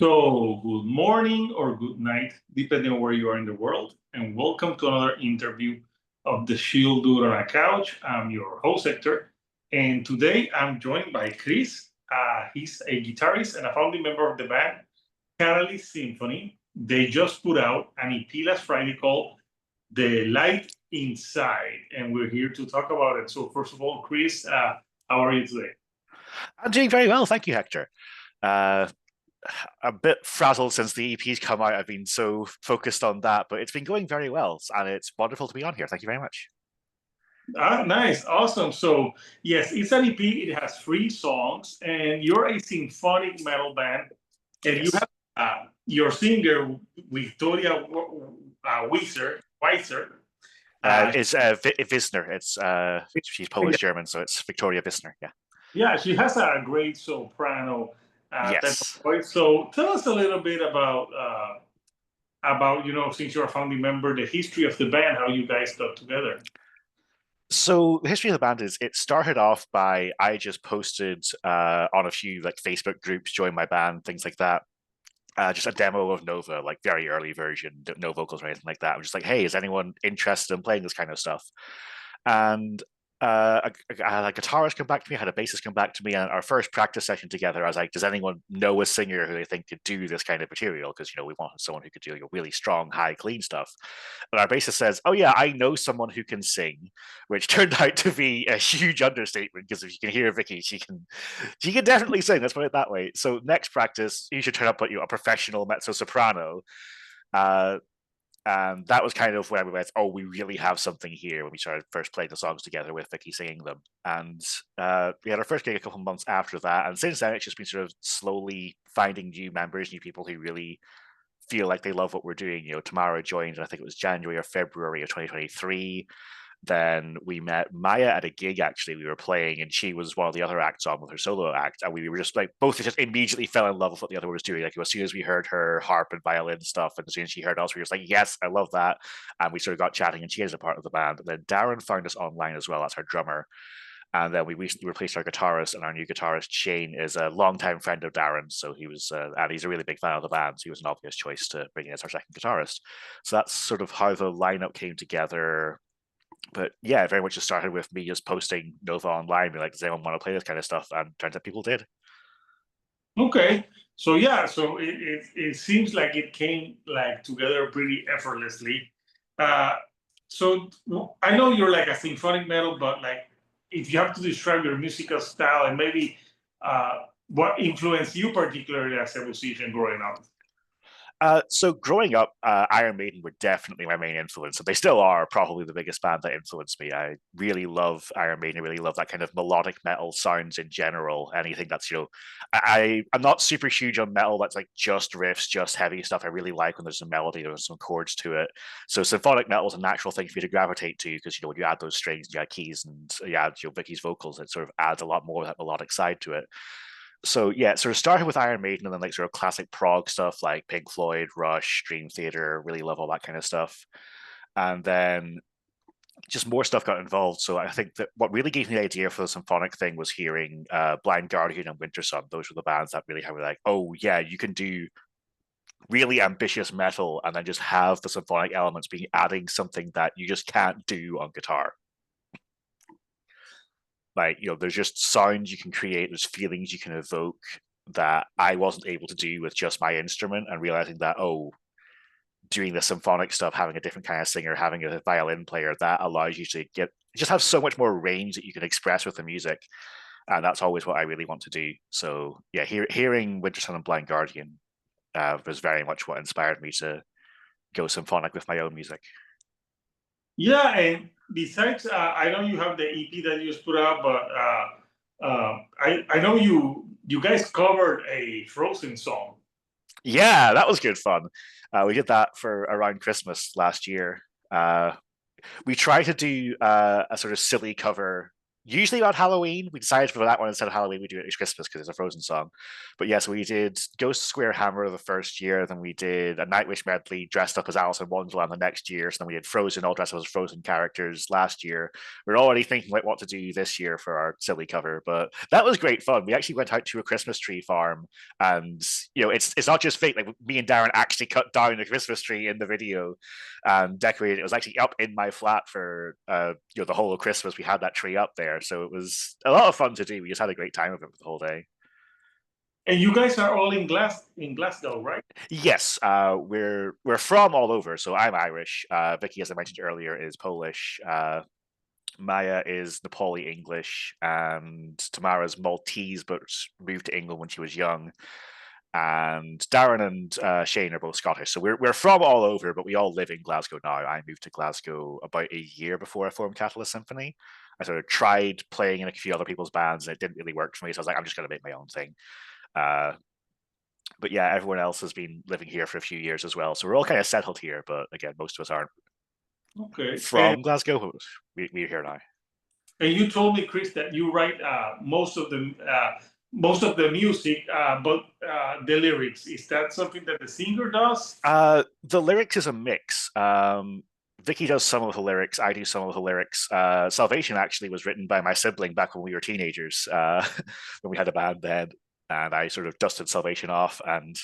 So, good morning or good night, depending on where you are in the world, and welcome to another interview of the Shield Dude on a Couch. I'm your host, Hector, and today I'm joined by Chris. He's a guitarist and a founding member of the band Catalyst Symphony. They just put out an EP last Friday called The Light Inside, and we're here to talk about it. So, first of all, Chris, how are you today? I'm doing very well, thank you, Hector. Uh, a bit frazzled since the EP's come out. I've been so focused on that, but it's been going very well, and it's wonderful to be on here. Thank you very much. Nice, awesome. So, yes, it's an EP. It has three songs, and you're a symphonic metal band, and you Yes. have your singer Victoria Weiser. It's Wisner. It's she's Polish German, so it's Victoria Wisner. Yeah. Yeah, she has a great soprano type of Yes. voice. So, tell us a little bit about since you're a founding member, the history of the band, how you guys got together. So the history of the band is it started off by I just posted on a few like Facebook groups, join my band, things like that. Just a demo of Nova, like very early version, no vocals or anything like that. I'm just like, hey, is anyone interested in playing this kind of stuff? And I had a guitarist come back to me, I had a bassist come back to me, and our first practice session together, I was like, does anyone know a singer who they think could do this kind of material? Because we wanted someone who could do really strong, high, clean stuff. And our bassist says, oh yeah, I know someone who can sing, which turned out to be a huge understatement because if you can hear Vicky, she can definitely sing. Let's put it that way. So next practice, you should turn up a professional mezzo soprano. Uh, and that was kind of where we went, oh, we really have something here when we started first playing the songs together with Vicky singing them. And we had our first gig a couple of months after that. And since then, it's just been sort of slowly finding new members, new people who really feel like they love what we're doing. Tamara joined, I think it was January or February of 2023. Then we met Maya at a gig, actually, we were playing, and she was one of the other acts on with her solo act. And we were just like, both just immediately fell in love with what the other was doing. Like, as soon as we heard her harp and violin stuff, and as soon as she heard us, we were just like, yes, I love that. And we sort of got chatting, and she is a part of the band. And then Darren found us online as well. That's our drummer. And then we recently replaced our guitarist, and our new guitarist, Shane, is a longtime friend of Darren. So and he's a really big fan of the band. So he was an obvious choice to bring in as our second guitarist. So that's sort of how the lineup came together. But yeah, very much just started with me just posting Nova online, be like, does anyone want to play this kind of stuff? And turns out people did. Okay. So yeah, so it seems like it came like together pretty effortlessly. Uh, so I know you're like a symphonic metal, but like if you have to describe your musical style and maybe what influenced you particularly as a musician growing up. So growing up, Iron Maiden were definitely my main influence, and they still are probably the biggest band that influenced me. I really love Iron Maiden. I really love that kind of melodic metal sounds in general. Anything that's I'm not super huge on metal that's like just riffs, just heavy stuff. I really like when there's a melody, there's some chords to it. So symphonic metal is a natural thing for me to gravitate to because when you add those strings, you add keys, and you add Vicky's vocals, it sort of adds a lot more of that melodic side to it. So yeah, it sort of started with Iron Maiden and then like sort of classic prog stuff like Pink Floyd, Rush, Dream Theater, really love all that kind of stuff. And then just more stuff got involved. So I think that what really gave me the idea for the symphonic thing was hearing Blind Guardian and Winter Sun. Those were the bands that really had me like, oh yeah, you can do really ambitious metal and then just have the symphonic elements being adding something that you just can't do on guitar. Like, there's just sounds you can create, there's feelings you can evoke that I wasn't able to do with just my instrument, and realizing that, oh, doing the symphonic stuff, having a different kind of singer, having a violin player, that allows you to just have so much more range that you can express with the music. And that's always what I really want to do. So yeah, hearing Winter Sun and Blind Guardian was very much what inspired me to go symphonic with my own music. Yeah, and besides, I know you have the EP that you just put out, but I know you guys covered a Frozen song. Yeah, that was good fun. We did that for around Christmas last year. We tried to do a sort of silly cover usually around Halloween. We decided for that one instead of Halloween, we do it at Christmas because it's a Frozen song. But yes, we did Ghost Square Hammer the first year, then we did a Nightwish medley dressed up as Alice in Wonderland the next year. So then we did Frozen, all dressed up as Frozen characters last year. We're already thinking like what to do this year for our silly cover, but that was great fun. We actually went out to a Christmas tree farm, and it's not just fake. Like me and Darren actually cut down a Christmas tree in the video and decorated. It was actually up in my flat for the whole of Christmas. We had that tree up there, so it was a lot of fun to do. We just had a great time of it for the whole day. And you guys are all in Glasgow, right? Yes, we're from all over. So I'm Irish. Vicky, as I mentioned earlier, is Polish. Maya is Nepali English, and Tamara's Maltese, but moved to England when she was young. And Darren and Shane are both Scottish, so we're from all over, but we all live in Glasgow now. I moved to Glasgow about a year before I formed Catalyst Symphony. I sort of tried playing in a few other people's bands, and it didn't really work for me. So I was like, I'm just going to make my own thing. Uh, but yeah, everyone else has been living here for a few years as well, so we're all kind of settled here. But again, most of us aren't Okay. from Glasgow. We're here now. And you told me, Chris, that you write most of the music, but the lyrics, is that something that the singer does? The lyrics is a mix. Vicky does some of the lyrics. I do some of the lyrics. Salvation actually was written by my sibling back when we were teenagers, when we had a band then, and I sort of dusted Salvation off and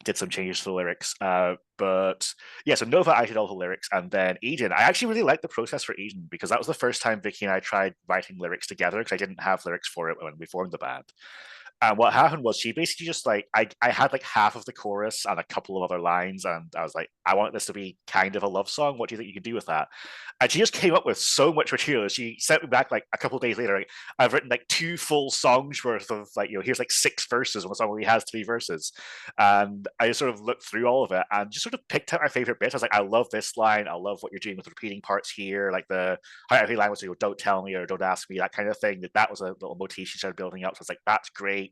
did some changes to the lyrics. But yeah, so Nova, I did all the lyrics, and then Eden, I actually really liked the process for Eden because that was the first time Vicky and I tried writing lyrics together because I didn't have lyrics for it when we formed the band. And what happened was she basically just like I had like half of the chorus and a couple of other lines, and I was like, I want this to be kind of a love song. What do you think you can do with that? And she just came up with so much material. She sent me back like a couple of days later. Like, I've written like 2 full songs worth of like here's like 6 verses on a song where he has 3 verses, and I just sort of looked through all of it and just sort of picked out my favorite bits. I was like, I love this line. I love what you're doing with repeating parts here, like the how every line was, don't tell me or don't ask me, that kind of thing. That was a little motif she started building up. So I was like, that's great.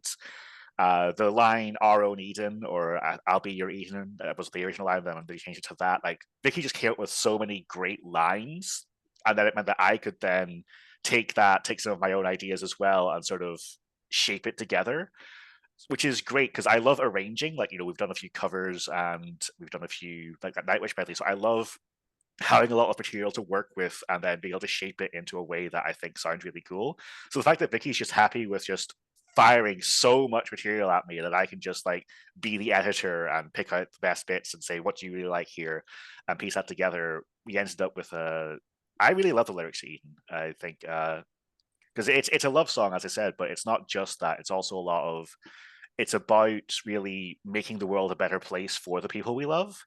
The line "Our Own Eden" or "I'll Be Your Eden" was the original line. Then they changed it to that. Like Vicky just came up with so many great lines, and then it meant that I could then take some of my own ideas as well, and sort of shape it together, which is great because I love arranging. Like we've done a few covers and we've done a few like that Nightwish medley. So I love having a lot of material to work with and then being able to shape it into a way that I think sounds really cool. So the fact that Vicky's just happy with just firing so much material at me that I can just like be the editor and pick out the best bits and say, what do you really like here, and piece that together, we ended up with a I really love the lyrics to Eden. I think because it's a love song, as I said, but it's not just that. It's also a lot of it's about really making the world a better place for the people we love.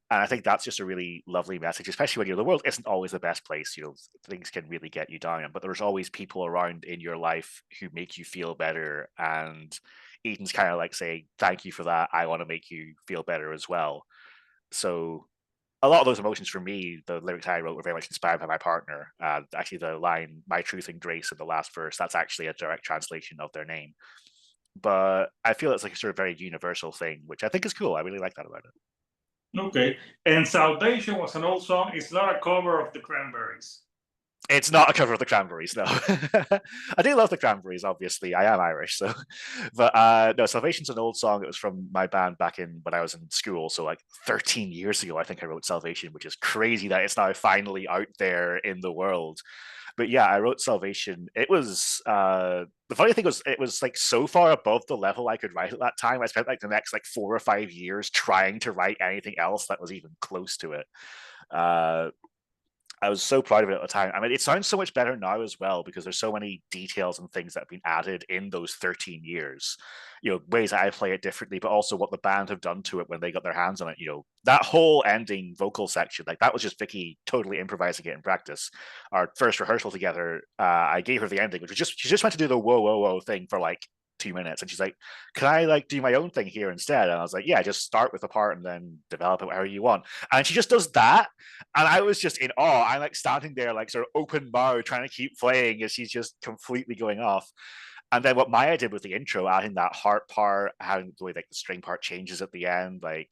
And I think that's just a really lovely message, especially when the world isn't always the best place. Things can really get you down, but there's always people around in your life who make you feel better. And Eden's kind of like saying, thank you for that. I want to make you feel better as well. So a lot of those emotions for me, the lyrics I wrote were very much inspired by my partner. Actually, the line "My truth and grace" in the last verse, that's actually a direct translation of their name. But I feel it's like a sort of very universal thing, which I think is cool. I really like that about it. Okay. And Salvation was an old song. It's not a cover of the Cranberries. It's not a cover of the Cranberries, no. I do love the Cranberries, obviously. I am Irish, so. But no, Salvation's an old song. It was from my band back in when I was in school. So, like 13 years ago, I think I wrote Salvation, which is crazy that it's now finally out there in the world. But yeah, I wrote Salvation. It was the funny thing was it was like so far above the level I could write at that time. I spent like the next like 4 or 5 years trying to write anything else that was even close to it. Uh, I was so proud of it at the time. I mean, it sounds so much better now as well because there's so many details and things that have been added in those 13 years. Ways that I play it differently, but also what the band have done to it when they got their hands on it. That whole ending vocal section, like that was just Vicky totally improvising it in practice. Our first rehearsal together, I gave her the ending, which was she just went to do the whoa whoa whoa thing for like 2 minutes, and she's like, can I like do my own thing here instead? And I was like, yeah, just start with a part and then develop it however you want. And she just does that, and I was just in awe. I'm like standing there like sort of open mouth trying to keep playing as she's just completely going off. And then what Maya did with the intro, adding that heart part, having the way like the string part changes at the end, like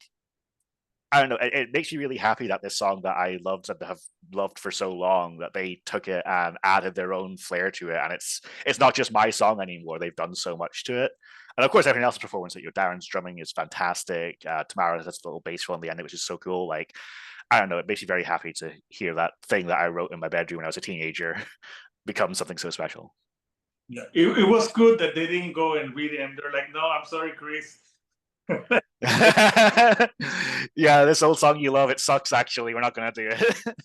I don't know. It makes me really happy that this song that I loved and have loved for so long, that they took it and added their own flair to it, and it's not just my song anymore. They've done so much to it, and of course, everything else's performance. That Darren's drumming is fantastic. Tamara has this little bass roll in the end, which is so cool. Like, I don't know. It makes me very happy to hear that thing that I wrote in my bedroom when I was a teenager become something so special. Yeah, it was good that they didn't go and read it, and they're like, "No, I'm sorry, Chris." Yeah, this old song you love, it sucks. Actually, we're not gonna do it.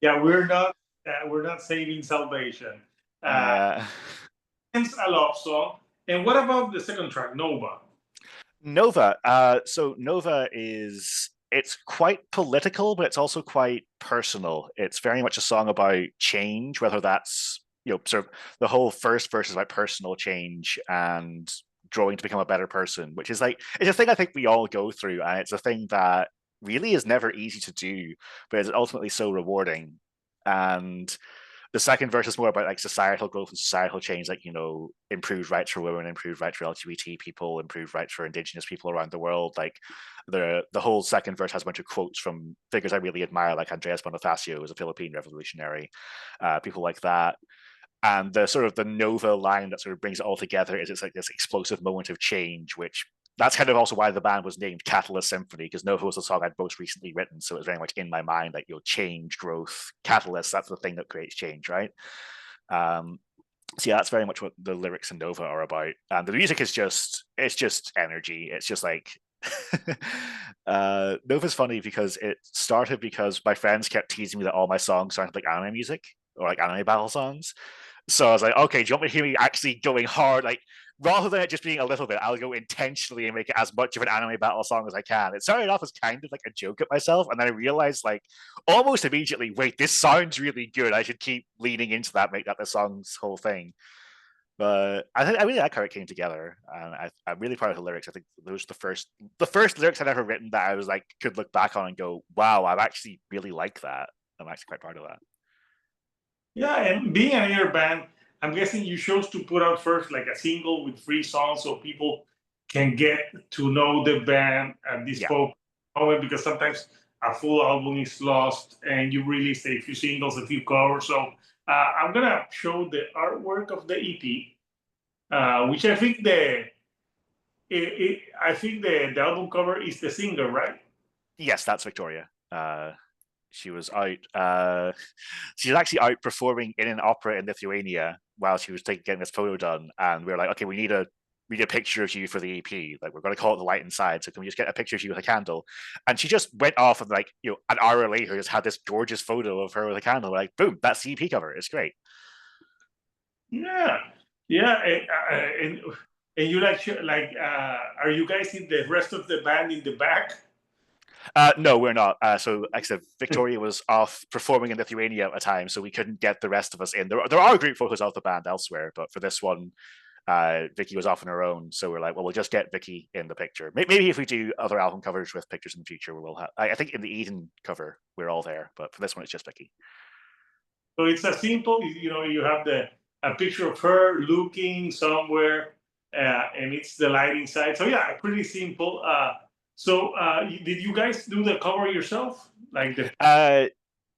Yeah, we're not saving salvation. Yeah. It's a love song. And what about the second track, Nova? Nova. So Nova it's quite political, but it's also quite personal. It's very much a song about change, whether that's sort of the whole first verse is about personal change and growing to become a better person, which is like it's a thing I think we all go through, and it's a thing that really is never easy to do, but it's ultimately so rewarding. And the second verse is more about like societal growth and societal change, like improved rights for women, improved rights for LGBT people, improved rights for indigenous people around the world. Like the whole second verse has a bunch of quotes from figures I really admire, like Andreas Bonifacio, who was a Philippine revolutionary, people like that. And the sort of the Nova line that sort of brings it all together is it's like this explosive moment of change, which that's kind of also why the band was named Catalyst Symphony, because Nova was the song I'd most recently written. So it was very much in my mind, like, change, growth, catalyst, that's the thing that creates change, right? So yeah, that's very much what the lyrics in Nova are about. And the music is it's just energy. It's just like Nova's funny because it started because my friends kept teasing me that all my songs sounded like anime music or like anime battle songs. So I was like, okay, do you want me to hear me actually going hard? Like, rather than it just being a little bit, I'll go intentionally and make it as much of an anime battle song as I can. It started off as kind of like a joke at myself, and then I realized, like, almost immediately, wait, this sounds really good. I should keep leaning into that, make that the song's whole thing. But I really like how it came together, and I'm really proud of the lyrics. I think those are the first lyrics I'd ever written that I was like could look back on and go, wow, I actually really like that. I'm actually quite proud of that. Yeah, and being an air band, I'm guessing you chose to put out first like a single with 3 songs so people can get to know the band at this Yeah. moment, because sometimes a full album is lost and you release a few singles, a few covers. So I'm gonna show the artwork of the EP, which I think I think the album cover is the singer, right? Yes, that's Victoria. She was out. She's actually out performing in an opera in Lithuania while she was getting this photo done, and we were like, okay, we need a picture of you for the EP. Like, we're going to call it The Light Inside. So can we just get a picture of you with a candle? And she just went off and, like, an hour later, just had this gorgeous photo of her with a candle. We're like, boom, that's the EP cover. It's great. Yeah, yeah, and you are you guys in the rest of the band in the back? No, we're not. So, like I said, Victoria was off performing in Lithuania at a time, so we couldn't get the rest of us in. There are group photos of the band elsewhere, but for this one, Vicky was off on her own. So we're like, well, we'll just get Vicky in the picture. Maybe if we do other album covers with pictures in the future, we'll have. I think in the Eden cover, we're all there, but for this one, it's just Vicky. So it's a simple, you have a picture of her looking somewhere, and it's the light inside. So yeah, pretty simple. Did you guys do the cover yourself? Like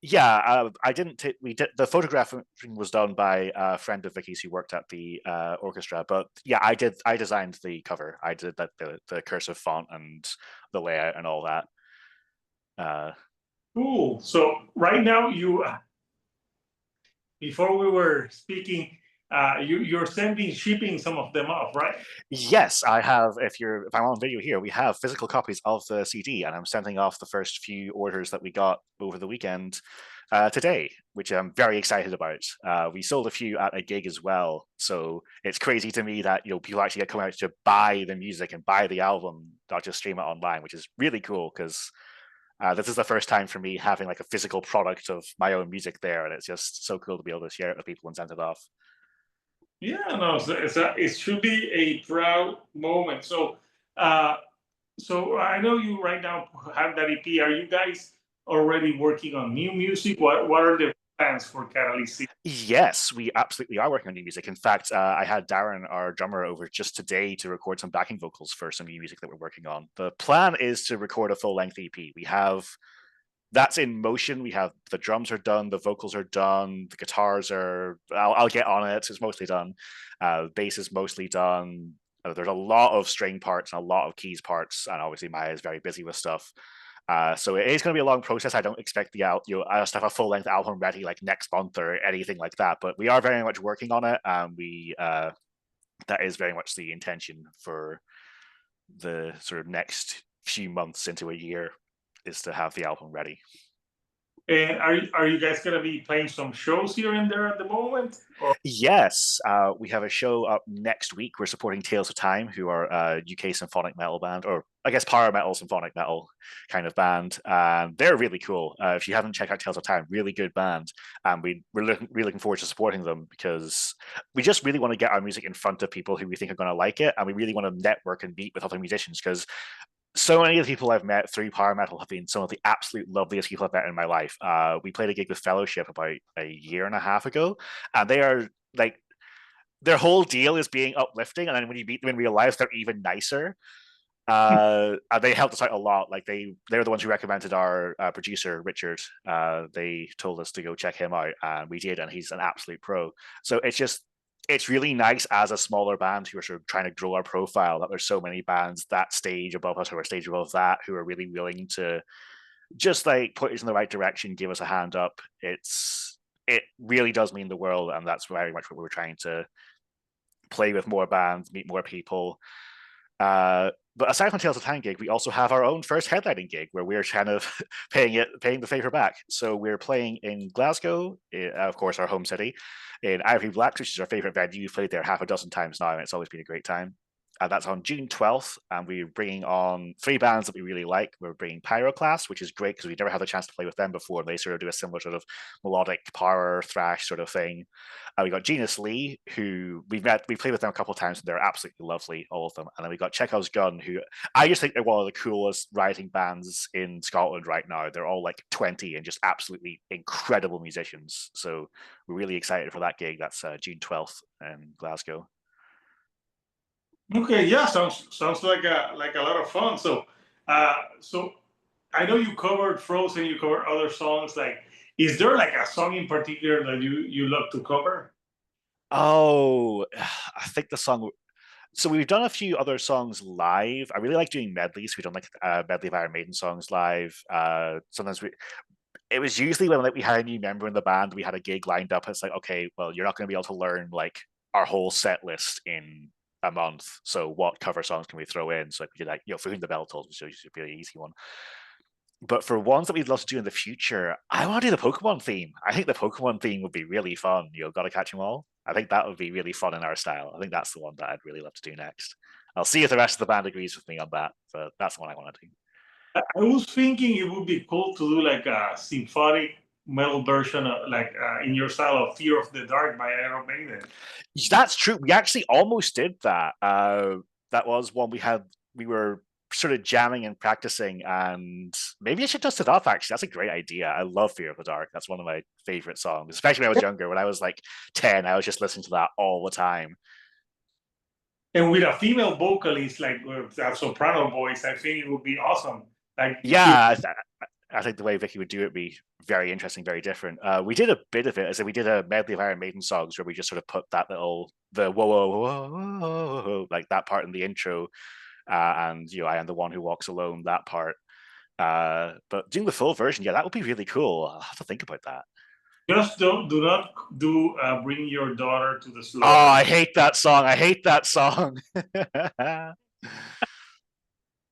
Yeah, I didn't. We did the photographing was done by a friend of Vicky's who worked at the orchestra. But yeah, I did. I designed the cover. I did the cursive font and the layout and all that. Cool. So right now before we were speaking, you're shipping some of them off, right? Yes, I have. If I'm on video here, we have physical copies of the CD, and I'm sending off the first few orders that we got over the weekend today, which I'm very excited about. We sold a few at a gig as well, so it's crazy to me that people actually come out to buy the music and buy the album, not just stream it online, which is really cool because this is the first time for me having like a physical product of my own music there, and it's just so cool to be able to share it with people and send it off. Yeah, no, it should be a proud moment. So I know you right now have that EP. Are you guys already working on new music? What are the plans for Catalyst? Yes, we absolutely are working on new music. In fact, I had Darren, our drummer, over just today to record some backing vocals for some new music that we're working on. The plan is to record a full-length EP. We have that's in motion. We have the drums are done, the vocals are done, the guitars are. I'll get on it. It's mostly done. Bass is mostly done. There's a lot of string parts and a lot of keys parts, and obviously Maya is very busy with stuff. So it is going to be a long process. I don't expect us to have a full length album ready like next month or anything like that. But we are very much working on it, and we that is very much the intention for the sort of next few months into a year is to have the album ready. And are you guys gonna be playing some shows here and there at the moment? Or? Yes, we have a show up next week. We're supporting Tales of Time, who are a UK symphonic metal band, or I guess power metal, symphonic metal kind of band. They're really cool. If you haven't checked out Tales of Time, really good band. And we're really looking forward to supporting them because we just really want to get our music in front of people who we think are going to like it. And we really want to network and meet with other musicians because so many of the people I've met through power metal have been some of the absolute loveliest people I've met in my life. We played a gig with Fellowship about a year and a half ago, and they are like their whole deal is being uplifting, and then when you meet them in real life, they're even nicer. And they helped us out a lot. Like they're the ones who recommended our producer Richard. They told us to go check him out, and we did, and he's an absolute pro. So it's really nice as a smaller band who are sort of trying to grow our profile that there's so many bands that stage above us or a stage above that who are really willing to just like put us in the right direction, give us a hand up. It really does mean the world, and that's very much what we're trying to play with more bands, meet more people. But aside from Tales of Time gig, we also have our own first headlining gig where we're kind of paying the favor back. So we're playing in Glasgow, of course, our home city, in Ivory Blacks, which is our favorite venue. We've played there half a dozen times now, and it's always been a great time. That's on June 12th, and we're bringing on three bands that we really like. We're bringing Pyroclast, which is great because we never had the chance to play with them before. They sort of do a similar sort of melodic power thrash sort of thing. We got Genus Lee, who we played with them a couple of times, and they're absolutely lovely, all of them. And then we got Chekhov's Gun, who I just think they're one of the coolest writing bands in Scotland right now. They're all like 20 and just absolutely incredible musicians. So we're really excited for that gig. That's June 12th in Glasgow. Okay, yeah, sounds like a lot of fun. So I know you covered Frozen, you covered other songs. Like, is there like a song in particular that you love to cover? Oh, I think the song. So we've done a few other songs live. I really like doing medleys. We've done like a medley of Iron Maiden songs live. Sometimes it was usually when like we had a new member in the band, we had a gig lined up. It's like, okay, well, you're not going to be able to learn like our whole set list in a month. So what cover songs can we throw in? So we did like, For Whom the Bell Tolls, which is a really easy one. But for ones that we'd love to do in the future, I want to do the Pokemon theme. I think the Pokemon theme would be really fun. Gotta catch them all. I think that would be really fun in our style. I think that's the one that I'd really love to do next. I'll see if the rest of the band agrees with me on that, but that's the one I want to do. I was thinking it would be cool to do like a symphonic metal version of like in your style of Fear of the Dark by Iron Maiden. That's true. We actually almost did that. That was one we had. We were sort of jamming and practicing, and maybe I should dust it off. Actually, that's a great idea. I love Fear of the Dark. That's one of my favorite songs, especially when I was younger. When I was like 10, I was just listening to that all the time. And with a female vocalist, like with a soprano voice, I think it would be awesome. Like, Yeah, I think the way Vicky would do it would be very interesting, very different. We did a bit of it, as we did a medley of Iron Maiden songs where we just sort of put that the whoa whoa whoa, whoa, whoa like that part in the intro, and I am the one who walks alone. That part, but doing the full version, yeah, that would be really cool. I'll have to think about that. just do not do Bring Your Daughter to the Oh, Slaughter. I hate that song. I hate that song.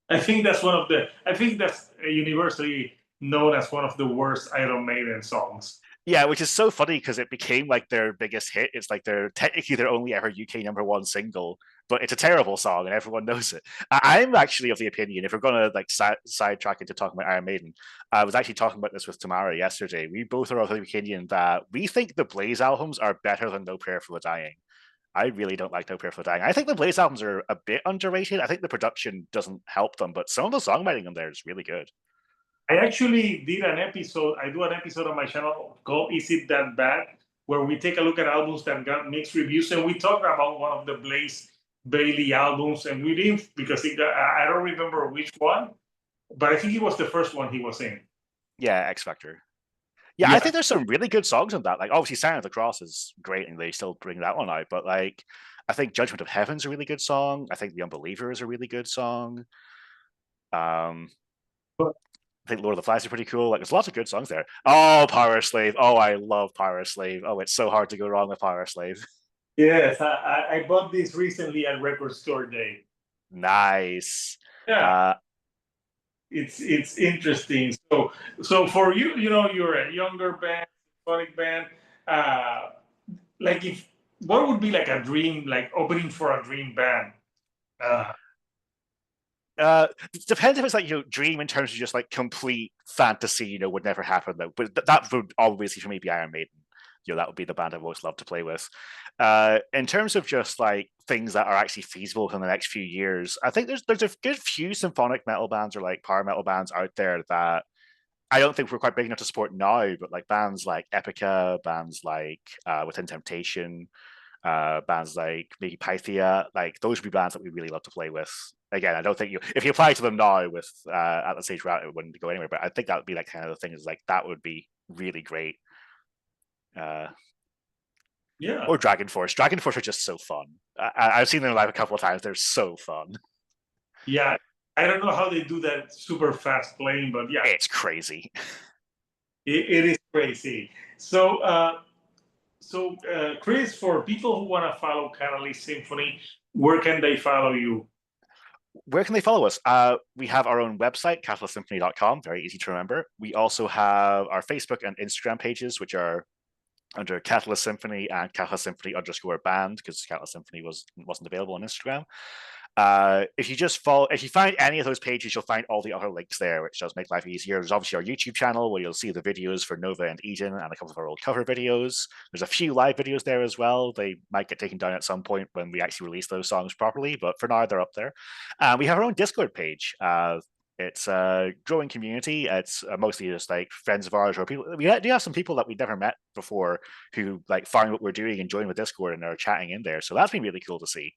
I think that's one of the. I think that's universally known as one of the worst Iron Maiden songs. Yeah, which is so funny because it became like their biggest hit. It's like they're technically their only ever UK #1 single, but it's a terrible song and everyone knows it. I'm actually of the opinion, if we're going to like sidetrack into talking about Iron Maiden, I was actually talking about this with Tamara yesterday. We both are of the opinion that we think the Blaze albums are better than No Prayer for the Dying. I really don't like No Prayer for the Dying. I think the Blaze albums are a bit underrated. I think the production doesn't help them, but some of the songwriting on there is really good. I actually did an episode. I do an episode on my channel called "Is It That Bad," where we take a look at albums that got mixed reviews, and we talk about one of the Blaze Bailey albums, and we didn't because I don't remember which one, but I think it was the first one he was in. Yeah, X Factor. Yeah, I think there's some really good songs on that. Like, obviously, Sign of the Cross is great, and they still bring that one out. But like, I think Judgment of Heaven's a really good song. I think The Unbeliever is a really good song. I think Lord of the Flies is pretty cool. Like, there's lots of good songs there. Oh, Power Slave. Oh, I love Power Slave. Oh, it's so hard to go wrong with Power Slave. Yes, I bought this recently at Record Store Day. Nice. Yeah. It's interesting. So for you, you're a younger band, symphonic band. Like what would be like a dream, like opening for a dream band? Depends if it's like dream in terms of just like complete fantasy, would never happen though. But that would obviously for me be Iron Maiden. That would be the band I've always loved to play with. In terms of just like things that are actually feasible in the next few years, I think there's a good few symphonic metal bands or like power metal bands out there that I don't think we're quite big enough to support now, but like bands like Epica, bands like Within Temptation, bands like maybe Pythia, like those would be bands that we really love to play with. Again, I don't think if you apply to them now with at the stage we're at, it wouldn't go anywhere. But I think that would be like kind of the thing is like that would be really great. Yeah. Or Dragon Force. Dragon Force are just so fun. I've seen them live a couple of times. They're so fun. Yeah, I don't know how they do that super fast playing, but yeah, it's crazy. It is crazy. So, Chris, for people who want to follow Catalyst Symphony, where can they follow you? Where can they follow us? We have our own website, catalystsymphony.com, very easy to remember. We also have our Facebook and Instagram pages, which are under Catalyst Symphony and Catalyst Symphony _band, because Catalyst Symphony wasn't available on Instagram. If you find any of those pages, you'll find all the other links there, which does make life easier. There's obviously our YouTube channel where you'll see the videos for Nova and Eden and a couple of our old cover videos. There's a few live videos there as well. They might get taken down at some point when we actually release those songs properly, but for now they're up there. We have our own Discord page. It's a growing community. It's mostly just like friends of ours or people. We do have some people that we've never met before who like find what we're doing and join the Discord and are chatting in there. So that's been really cool to see.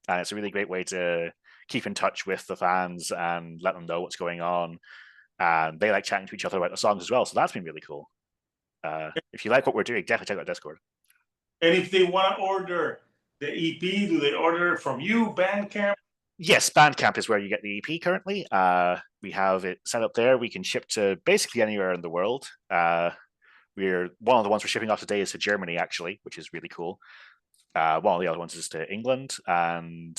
And it's a really great way to keep in touch with the fans and let them know what's going on. And they like chatting to each other about the songs as well. So that's been really cool. If you like what we're doing, definitely check out Discord. And if they want to order the EP, do they order it from you, Bandcamp? Yes, Bandcamp is where you get the EP currently. We have it set up there. We can ship to basically anywhere in the world. One of the ones we're shipping off today is to Germany, actually, which is really cool. One of the other ones is to England. And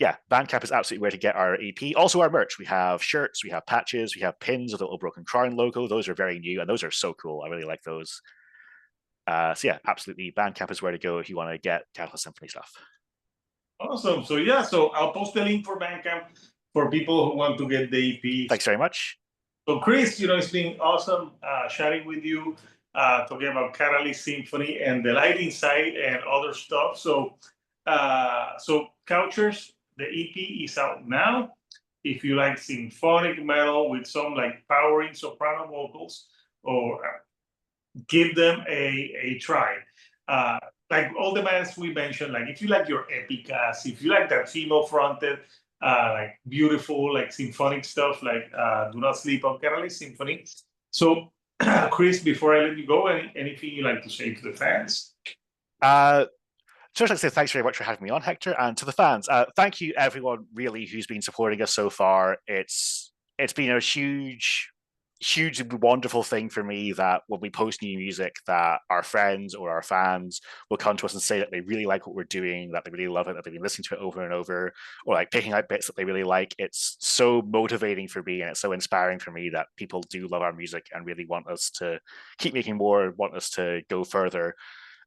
yeah, Bandcamp is absolutely where to get our EP. Also our merch. We have shirts, we have patches, we have pins with the little Broken Crown logo. Those are very new and those are so cool. I really like those. So yeah, absolutely. Bandcamp is where to go if you want to get Catalyst Symphony stuff. Awesome. So yeah, so I'll post the link for Bandcamp for people who want to get the EP. Thanks very much. So Chris, it's been awesome chatting with you, talking about Catalyst Symphony and the lighting side and other stuff. So Couchers, the EP is out now. If you like symphonic metal with some like powering soprano vocals, or give them a try. Like all the bands we mentioned, like if you like your epicas, if you like that female fronted, like beautiful, like symphonic stuff, like Do Not Sleep on Catalyst Symphony. So, Chris, before I let you go, anything you like to say to the fans? Just like to say thanks very much for having me on, Hector, and to the fans. Thank you, everyone, really, who's been supporting us so far. It's been a huge, wonderful thing for me that when we post new music, that our friends or our fans will come to us and say that they really like what we're doing, that they really love it, that they've been listening to it over and over, or like picking out bits that they really like. It's so motivating for me and it's so inspiring for me that people do love our music and really want us to keep making more, want us to go further.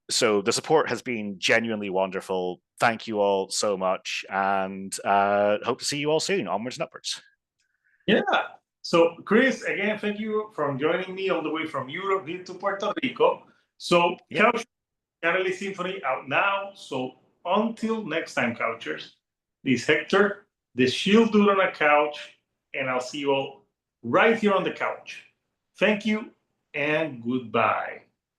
So the support has been genuinely wonderful. Thank you all so much, and hope to see you all soon. Onwards and upwards. Yeah. So, Chris, again, thank you for joining me all the way from Europe here to Puerto Rico. So, yeah. Catalyst Symphony out now. So, until next time, Couchers, this is Hector, the Shield Dude on a Couch, and I'll see you all right here on the couch. Thank you and goodbye.